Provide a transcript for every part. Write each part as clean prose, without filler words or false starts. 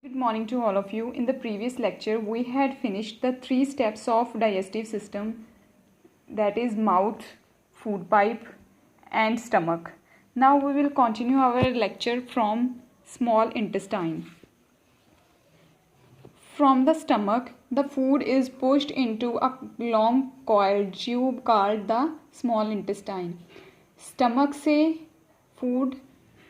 Good morning to all of you. In the previous lecture, we had finished the 3 steps of digestive system, that is mouth, food pipe and stomach. Now we will continue our lecture from small intestine. From the stomach, the food is pushed into a long coiled tube called the small intestine. Stomach से food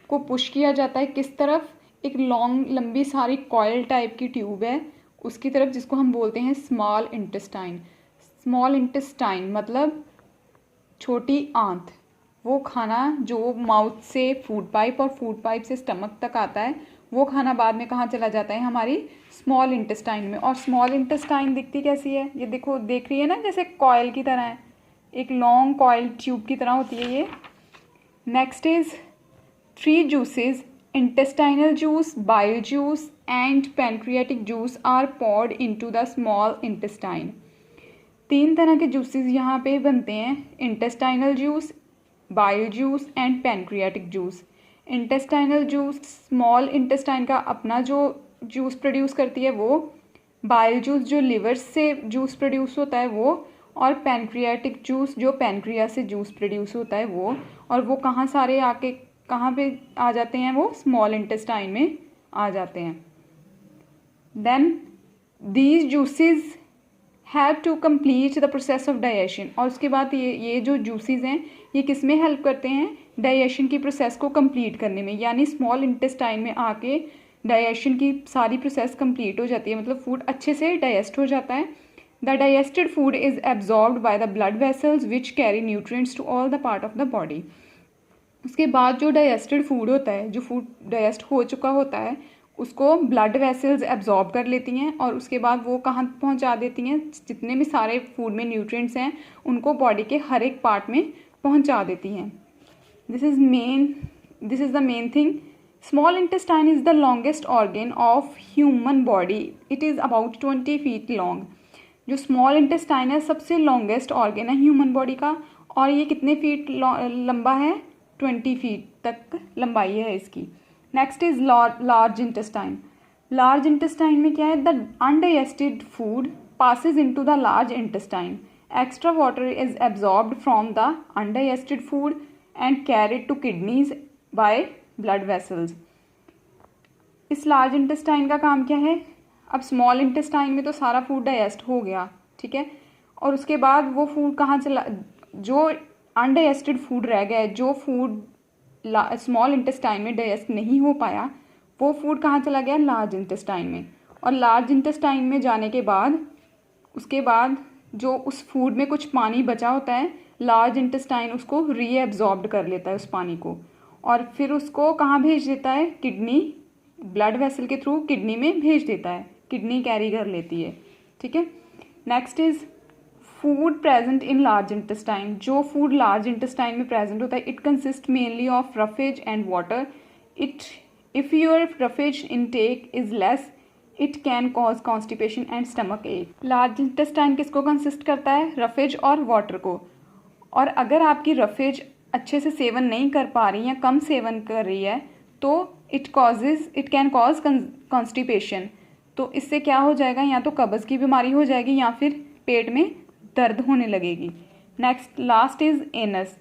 को push किया जाता है किस तरफ? एक long लंबी सारी कॉयल टाइप की ट्यूब है उसकी तरफ, जिसको हम बोलते हैं स्मॉल इंटेस्टाइन. स्मॉल इंटेस्टाइन मतलब छोटी आंत. वो खाना जो माउथ से फूड पाइप और फूड पाइप से स्टमक तक आता है, वो खाना बाद में कहाँ चला जाता है? हमारी स्मॉल इंटेस्टाइन में. और स्मॉल इंटेस्टाइन दिखती कैसी है? ये देखो, देख रही है ना, जैसे कॉयल की तरह है, एक लॉन्ग कॉयल ट्यूब की तरह होती है ये. Next is 3 juices, intestinal juice, bile juice and pancreatic juice are poured into the small intestine. 3 तरह के जूसेस यहाँ पे बनते हैं: intestinal juice, bile juice and pancreatic juice. Intestinal juice small intestine का अपना जो जूस प्रोड्यूस करती है वो, बाइल जूस जो लिवर से जूस प्रोड्यूस होता है वो, और पैनक्रियाटिक जूस जो पैनक्रिया से जूस प्रोड्यूस होता है वो. और वो कहाँ सारे आके कहाँ पे आ जाते हैं? वो स्मॉल इंटेस्टाइन में आ जाते हैं. Then these juices have to complete the process of digestion. और उसके बाद ये जो जूसेस हैं ये किस में हेल्प करते हैं? डाइजेशन की प्रोसेस को कंप्लीट करने में. यानी स्मॉल इंटेस्टाइन में आके डाइजेशन की सारी प्रोसेस कंप्लीट हो जाती है, मतलब फूड अच्छे से डाइजेस्ट हो जाता है. The digested food is absorbed by the blood vessels which carry nutrients to all the part of the body. उसके बाद जो डाइजेस्टेड फूड होता है, जो फूड डाइजेस्ट हो चुका होता है, उसको ब्लड वेसल्स एब्जॉर्ब कर लेती हैं और उसके बाद वो कहाँ पहुँचा देती हैं? जितने भी सारे फूड में न्यूट्रिएंट्स हैं उनको बॉडी के हर एक पार्ट में पहुँचा देती हैं. This is the main thing. Small intestine is the longest organ of human body. It is about 20 feet long. जो स्मॉल इंटेस्टाइन है सबसे लॉन्गेस्ट ऑर्गन है ह्यूमन बॉडी का, और ये कितने फीट लंबा है? 20 feet तक लंबाई है इसकी. Next is large intestine. Large intestine में क्या है? The undigested food passes into the large intestine. Extra water is absorbed from the undigested food and carried to kidneys by blood vessels. इस लार्ज इंटेस्टाइन का काम क्या है? अब small intestine में तो सारा फूड डाइजेस्ट हो गया, ठीक है, और उसके बाद वो फूड कहाँ चला? जो अनडाइजेस्टेड फूड रह गया है, जो फूड स्मॉल इंटेस्टाइन में डाइजेस्ट नहीं हो पाया, वो फूड कहाँ चला गया? लार्ज इंटेस्टाइन में. और लार्ज इंटेस्टाइन में जाने के बाद उसके बाद जो उस फूड में कुछ पानी बचा होता है, लार्ज इंटेस्टाइन उसको रीएब्जॉर्ब कर लेता है उस पानी को, और फिर उसको कहाँ भेज देता है? किडनी, ब्लड वेसल के थ्रू किडनी में भेज देता है. किडनी कैरी कर लेती है, ठीक है. Next is food present in large intestine. जो फूड लार्ज इंटेस्टाइन में प्रेजेंट होता है, it consist mainly of roughage and water. If your roughage intake is less, it can cause constipation and stomach एक. लार्ज इंटेस्टाइन किसको consist करता है? Roughage और water को. और अगर आपकी रफेज अच्छे से सेवन नहीं कर पा रही है, कम सेवन कर रही है, तो इट कैन कॉज कॉन्स्टिपेशन. तो इससे क्या हो जाएगा? या तो कब्ज़ की बीमारी हो जाएगी या फिर पेट में दर्द होने लगेगी. Next last is anus.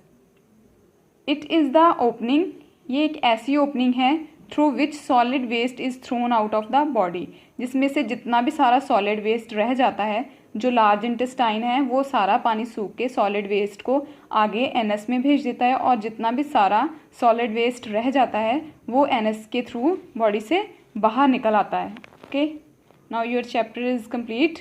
It is the opening. ये एक ऐसी ओपनिंग है through which solid waste is thrown out of the body, जिसमें से जितना भी सारा सॉलिड वेस्ट रह जाता है, जो लार्ज इंटेस्टाइन है वो सारा पानी सूख के सॉलिड वेस्ट को आगे एनस में भेज देता है, और जितना भी सारा सॉलिड वेस्ट रह जाता है वो एनस के थ्रू बॉडी से बाहर निकल आता है. Okay, now your chapter is complete.